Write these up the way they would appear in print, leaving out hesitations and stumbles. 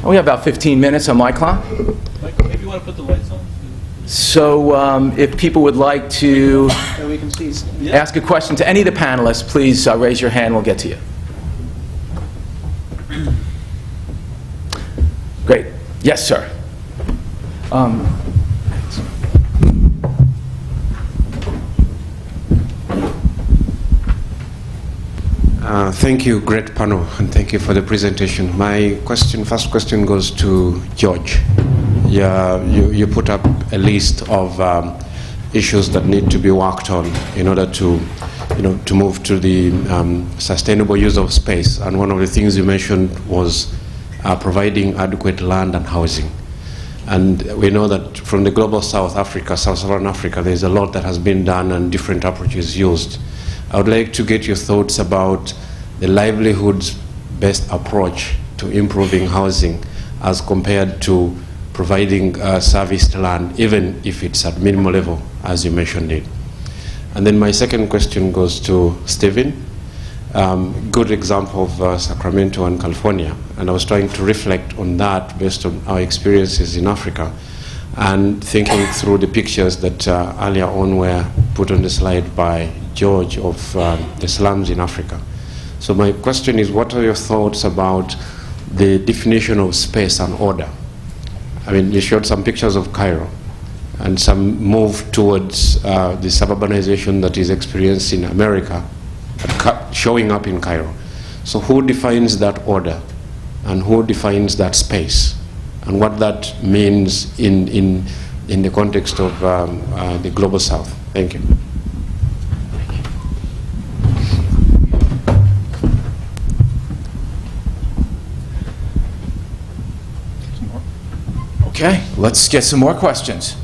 We have about 15 minutes on my clock. Michael, maybe you want to put the lights on? So if people would like to we can please ask a question to any of the panelists, please raise your hand. We'll get to you. Great. Yes, sir. Thank you, great panel, and thank you for the presentation. My first question goes to George. You put up a list of issues that need to be worked on in order to, to move to the sustainable use of space. And one of the things you mentioned was providing adequate land and housing. And we know that from the global South Africa, Sub-Saharan Africa, there's a lot that has been done and different approaches used. I would like to get your thoughts about the livelihoods-based approach to improving housing as compared to providing serviced land, even if it's at minimal level, as you mentioned it. And then my second question goes to Stephen. Good example of Sacramento and California, and I was trying to reflect on that based on our experiences in Africa and thinking through the pictures that earlier on were put on the slide by George of the slums in Africa. So my question is, what are your thoughts about the definition of space and order? I mean, you showed some pictures of Cairo and some move towards the suburbanization that is experienced in America, showing up in Cairo. So who defines that order and who defines that space and what that means in the context of the global South? Thank you. Okay, let's get some more questions.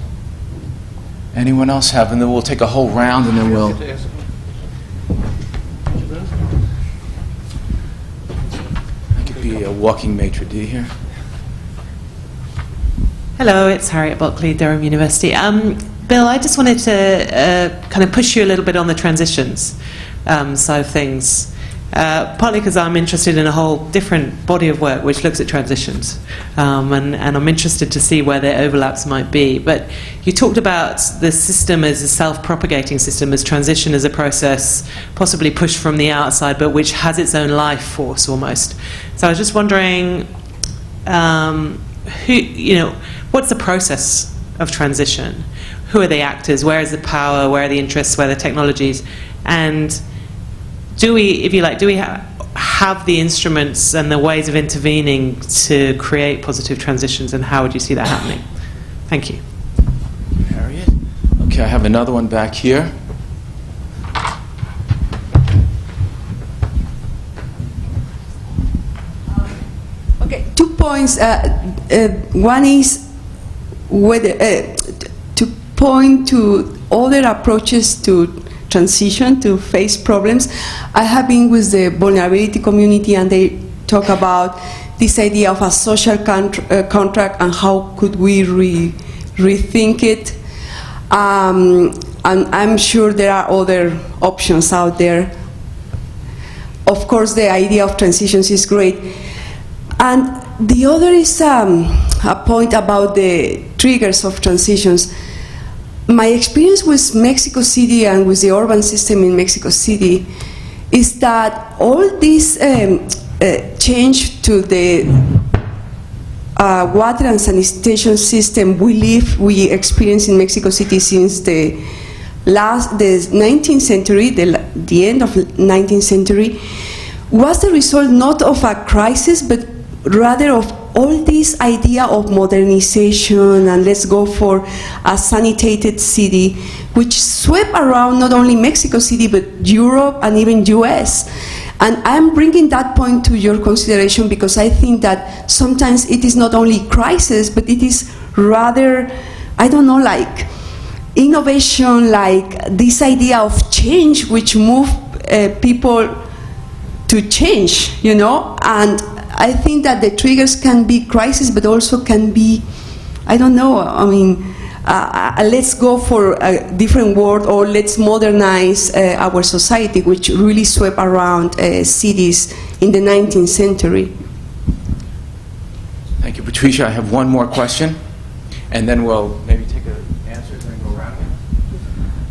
Anyone else have? And then we'll take a whole round and then we'll... I could be a walking maitre d' here. Hello, it's Harriet Buckley, Durham University. Bill, I just wanted to kind of push you a little bit on the transitions side of things. Partly because I'm interested in a whole different body of work which looks at transitions, and I'm interested to see where their overlaps might be. But you talked about the system as a self-propagating system, as transition as a process possibly pushed from the outside, but which has its own life force almost. So I was just wondering, what's the process of transition? Who are the actors? Where is the power? Where are the interests? Where are the technologies? And do we have the instruments and the ways of intervening to create positive transitions, and how would you see that happening? Thank you. Harriet? Okay, I have another one back here. Okay, 2 points. One is whether to point to other approaches to transition to face problems. I have been with the vulnerability community and they talk about this idea of a social contract and how could we rethink it. And I'm sure there are other options out there. Of course, the idea of transitions is great. And the other is a point about the triggers of transitions. My experience with Mexico City and with the urban system in Mexico City is that all this change to the water and sanitation system we experience in Mexico City since the 19th century, the end of 19th century, was the result not of a crisis, but rather of all this idea of modernization and let's go for a sanitated city, which swept around not only Mexico City, but Europe and even US. And I'm bringing that point to your consideration because I think that sometimes it is not only crisis, but it is rather, I don't know, like innovation, like this idea of change, which move people to change, and I think that the triggers can be crisis, but also can be, I don't know, I mean, let's go for a different world or let's modernize our society, which really swept around cities in the 19th century. Patricia, I have one more question, and then we'll maybe take an answer and then go around again.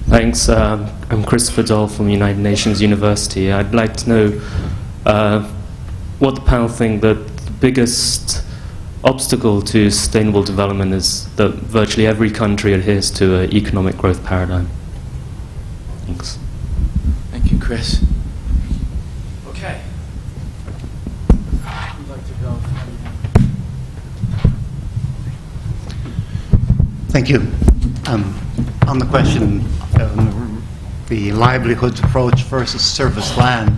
Thanks. I'm Christopher Doll from United Nations University. I'd like to know what the panel think that the biggest obstacle to sustainable development is that virtually every country adheres to an economic growth paradigm. Thanks. Thank you, Chris. Okay. Who'd like to go? Thank you. On the question, the livelihoods approach versus service land,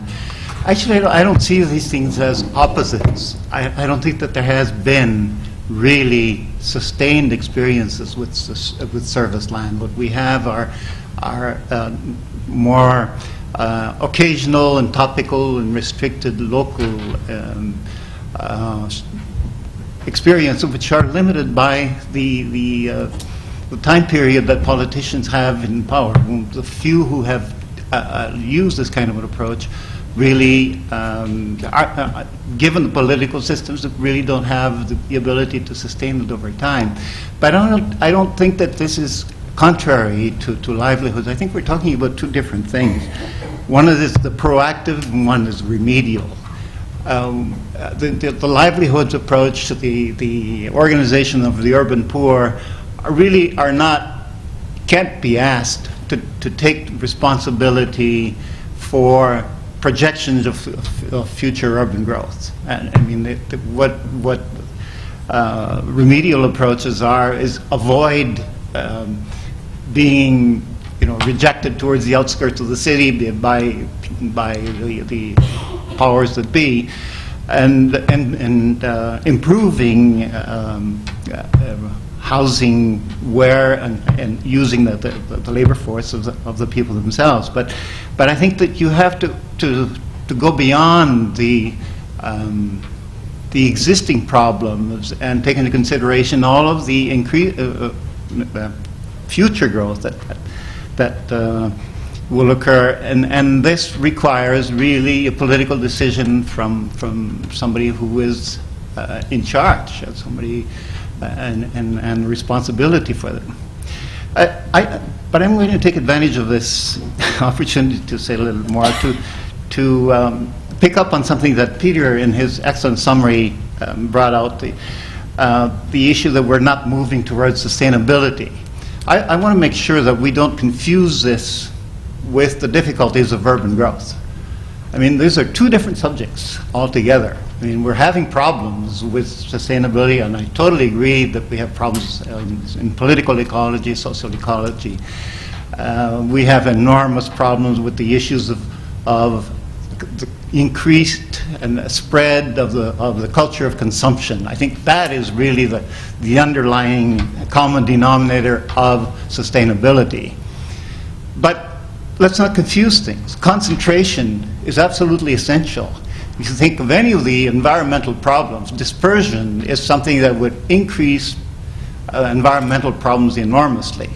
actually, I don't see these things as opposites. I don't think that there has been really sustained experiences with service land. What we have are more occasional and topical and restricted local experiences, which are limited by the time period that politicians have in power. The few who have used this kind of an approach really, given the political systems, that really don't have the ability to sustain it over time. But I don't think that this is contrary to livelihoods. I think we're talking about two different things. One is the proactive and one is remedial. The livelihoods approach to the organization of the urban poor can't be asked to take responsibility for projections of future urban growth. And I mean, what remedial approaches is avoid being rejected towards the outskirts of the city by the powers that be, and improving housing where and using the labor force of the people themselves. But I think that you have to go beyond the existing problems and take into consideration all of the future growth that will occur, and this requires really a political decision from somebody who is in charge, somebody and responsibility for them. But I'm going to take advantage of this opportunity to say a little more, to pick up on something that Peter, in his excellent summary, brought out, the issue that we're not moving towards sustainability. I want to make sure that we don't confuse this with the difficulties of urban growth. I mean, these are two different subjects altogether. I mean, we're having problems with sustainability, and I totally agree that we have problems in political ecology, social ecology. We have enormous problems with the issues of the increased and spread of the culture of consumption. I think that is really the underlying common denominator of sustainability. But let's not confuse things. Concentration is absolutely essential. If you think of any of the environmental problems, dispersion is something that would increase environmental problems enormously.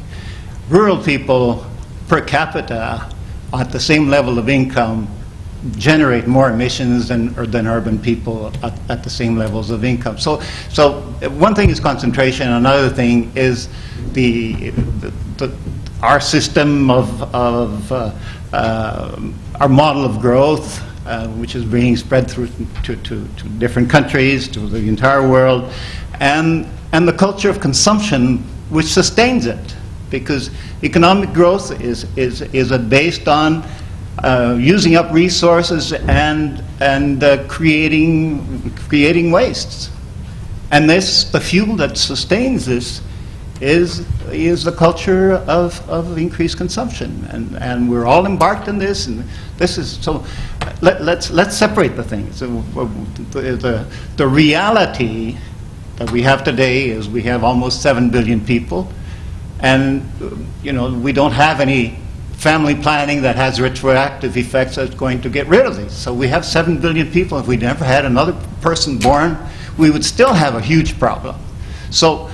Rural people per capita at the same level of income generate more emissions than urban people at the same levels of income. So one thing is concentration, another thing is our system of our model of growth, which is being spread through to different countries, to the entire world, and the culture of consumption which sustains it, because economic growth is based on using up resources and creating wastes. And the fuel that sustains this is the culture of increased consumption, and we're all embarked in this. And this is so. Let's separate the things. So, the reality that we have today is we have almost 7 billion people, and we don't have any family planning that has retroactive effects that's going to get rid of these. So we have 7 billion people. If we never had another person born, we would still have a huge problem. So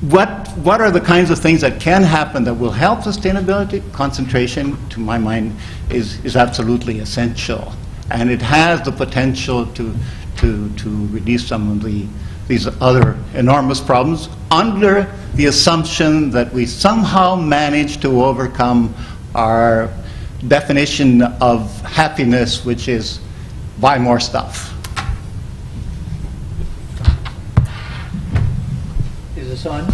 what are the kinds of things that can happen that will help sustainability? Concentration, to my mind, is absolutely essential, and it has the potential to reduce some of the these other enormous problems under the assumption that we somehow manage to overcome our definition of happiness, which is buy more stuff. Is this on?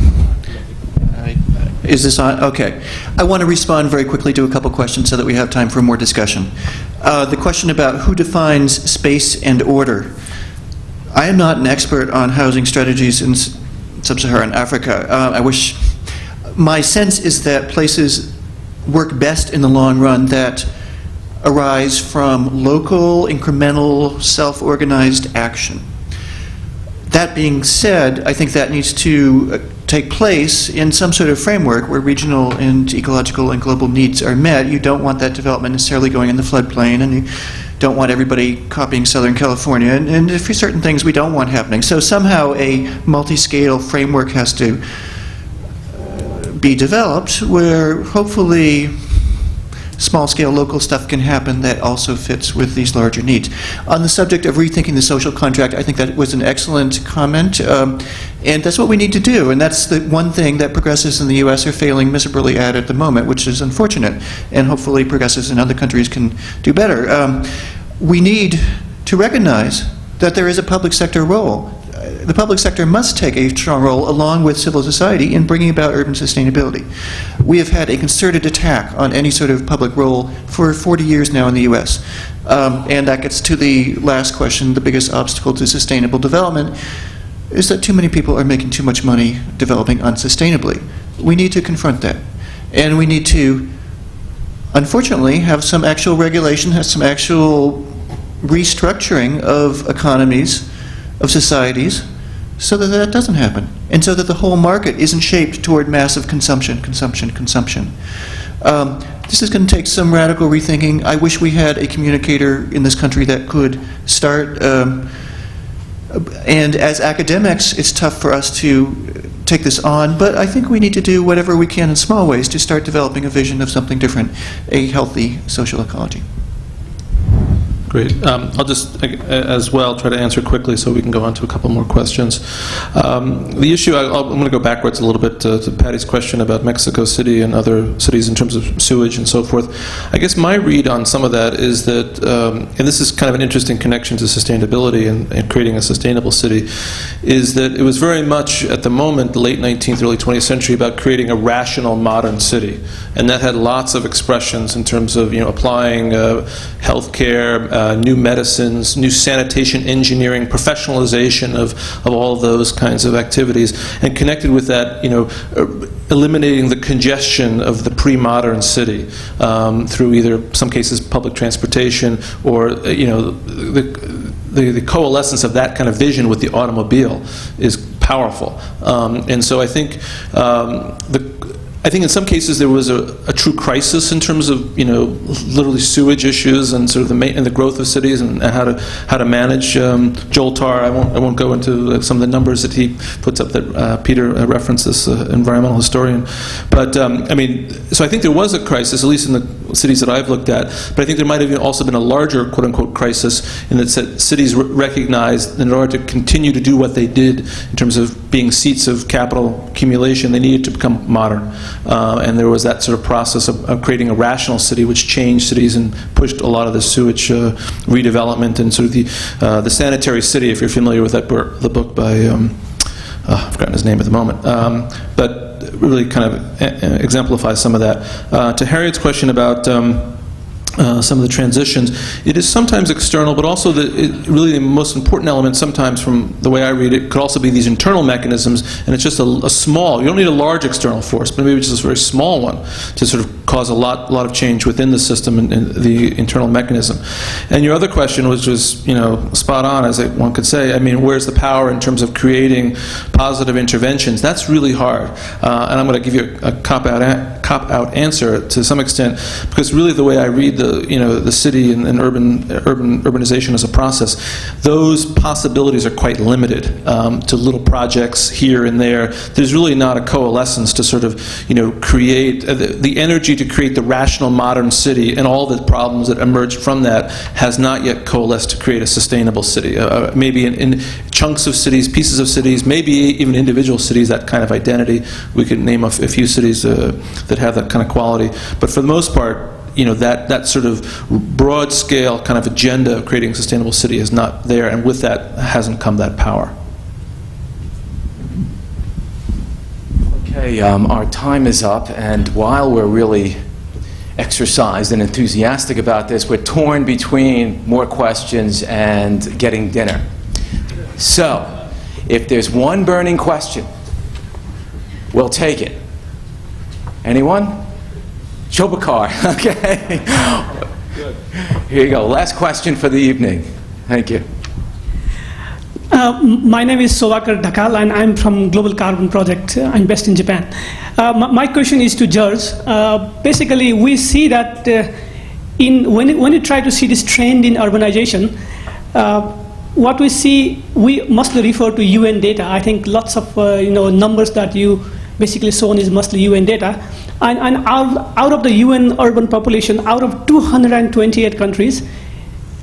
Is this on? Okay. I want to respond very quickly to a couple questions so that we have time for more discussion. The question about who defines space and order. I am not an expert on housing strategies in sub-Saharan Africa. My sense is that places work best in the long run that arise from local, incremental, self-organized action. That being said, I think that needs to take place in some sort of framework where regional and ecological and global needs are met. You don't want that development necessarily going in the floodplain, and you don't want everybody copying Southern California, and if there's certain things we don't want happening. So somehow a multi-scale framework has to be developed where hopefully small-scale local stuff can happen that also fits with these larger needs. On the subject of rethinking the social contract, I think that was an excellent comment, and that's what we need to do, and that's the one thing that progressives in the U.S. are failing miserably at the moment, which is unfortunate, and hopefully progressives in other countries can do better. We need to recognize that there is a public sector role. The public sector must take a strong role along with civil society in bringing about urban sustainability. We have had a concerted attack on any sort of public role for 40 years now in the U.S. And that gets to the last question. The biggest obstacle to sustainable development is that too many people are making too much money developing unsustainably. We need to confront that. And we need to, unfortunately, have some actual regulation, have some actual restructuring of economies, of societies, so that that doesn't happen, and so that the whole market isn't shaped toward massive consumption. This is going to take some radical rethinking. I wish we had a communicator in this country that could start, and as academics, it's tough for us to take this on, but I think we need to do whatever we can in small ways to start developing a vision of something different, a healthy social ecology. Great. I'll just, as well, try to answer quickly so we can go on to a couple more questions. The issue, I'm going to go backwards a little bit to Patty's question about Mexico City and other cities in terms of sewage and so forth. I guess my read on some of that is that, and this is kind of an interesting connection to sustainability and creating a sustainable city, is that it was very much at the moment, the late 19th, early 20th century, about creating a rational modern city. And that had lots of expressions in terms of, applying healthcare, new medicines, new sanitation engineering, professionalization of all of those kinds of activities, and connected with that, eliminating the congestion of the pre-modern city through either, some cases, public transportation or, the coalescence of that kind of vision with the automobile is powerful. And so I think I think in some cases there was a true crisis in terms of literally sewage issues and sort of the growth of cities and how to manage. Joel Tarr, I won't go into some of the numbers that he puts up that Peter references, environmental historian. But so I think there was a crisis, at least in the cities that I've looked at. But I think there might have also been a larger quote unquote crisis in that cities recognized that in order to continue to do what they did in terms of being seats of capital accumulation, they needed to become modern. And there was that sort of process of creating a rational city, which changed cities and pushed a lot of the sewage redevelopment and sort of the sanitary city. If you're familiar with the book by I've forgotten his name at the moment, but really kind of exemplifies some of that. To Harriet's question about some of the transitions, it is sometimes external, but also really the most important element sometimes from the way I read it could also be these internal mechanisms, and it's just a small, you don't need a large external force, but maybe just a very small one to sort of cause a lot of change within the system and the internal mechanism. And your other question was just, spot on, as one could say. Where's the power in terms of creating positive interventions? That's really hard. And I'm going to give you a cop-out answer to some extent, because really the way I read the city and urbanization as a process, those possibilities are quite limited to little projects here and there. There's really not a coalescence to sort of create the energy to create the rational modern city, and all the problems that emerged from that has not yet coalesced to create a sustainable city. Maybe chunks of cities, pieces of cities, maybe even individual cities, that kind of identity. We could name a few cities that have that kind of quality. But for the most part, that sort of broad scale kind of agenda of creating a sustainable city is not there, and with that hasn't come that power. Okay, our time is up, and while we're really exercised and enthusiastic about this, we're torn between more questions and getting dinner. So, if there's one burning question, we'll take it. Anyone? Chobakar, okay. Here you go. Last question for the evening. Thank you. My name is Sovakar Dhakal, and I'm from Global Carbon Project. I'm based in Japan. My question is to George. Basically, we see that when you try to see this trend in urbanization, what we see, we mostly refer to UN data. I think lots of numbers that you basically shown is mostly UN data. And out of the UN urban population, out of 228 countries,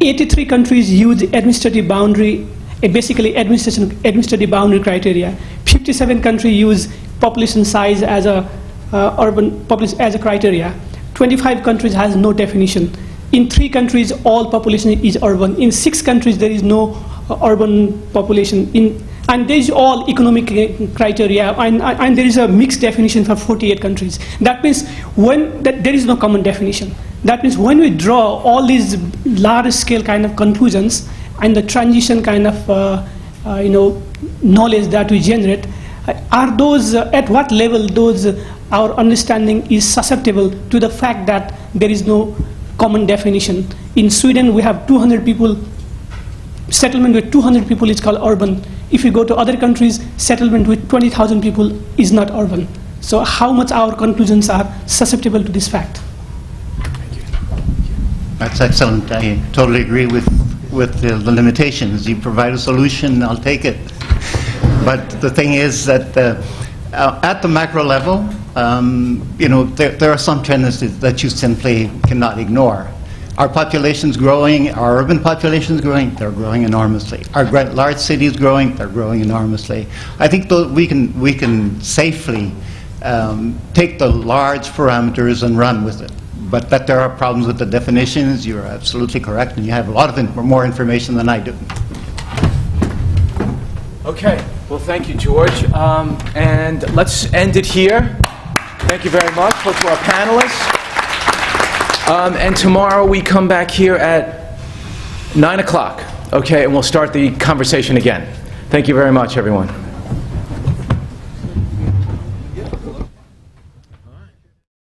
83 countries use administrative boundary, basically administrative boundary criteria. 57 countries use population size as a as a criteria. 25 countries has no definition. In 3 countries, all population is urban. In 6 countries, there is no urban population. And there is all economic criteria, and there is a mixed definition for 48 countries. That means there is no common definition. That means when we draw all these large-scale kind of conclusions and the transition kind of knowledge that we generate, are those at what level our understanding is susceptible to the fact that there is no common definition? In Sweden, we have 200 people. Settlement with 200 people is called urban. If you go to other countries, settlement with 20,000 people is not urban. So how much our conclusions are susceptible to this fact? Thank you. That's excellent. I totally agree with the limitations. You provide a solution, I'll take it. But the thing is that at the macro level, there are some tendencies that you simply cannot ignore. Our population's growing, our urban population's growing, they're growing enormously. Our large cities growing, they're growing enormously. I think we can safely take the large parameters and run with it. But that there are problems with the definitions, you're absolutely correct, and you have a lot of more information than I do. Okay, well, thank you, George. And let's end it here. Thank you very much, both to our panelists. And tomorrow we come back here at 9 o'clock, okay, and we'll start the conversation again. Thank you very much, everyone.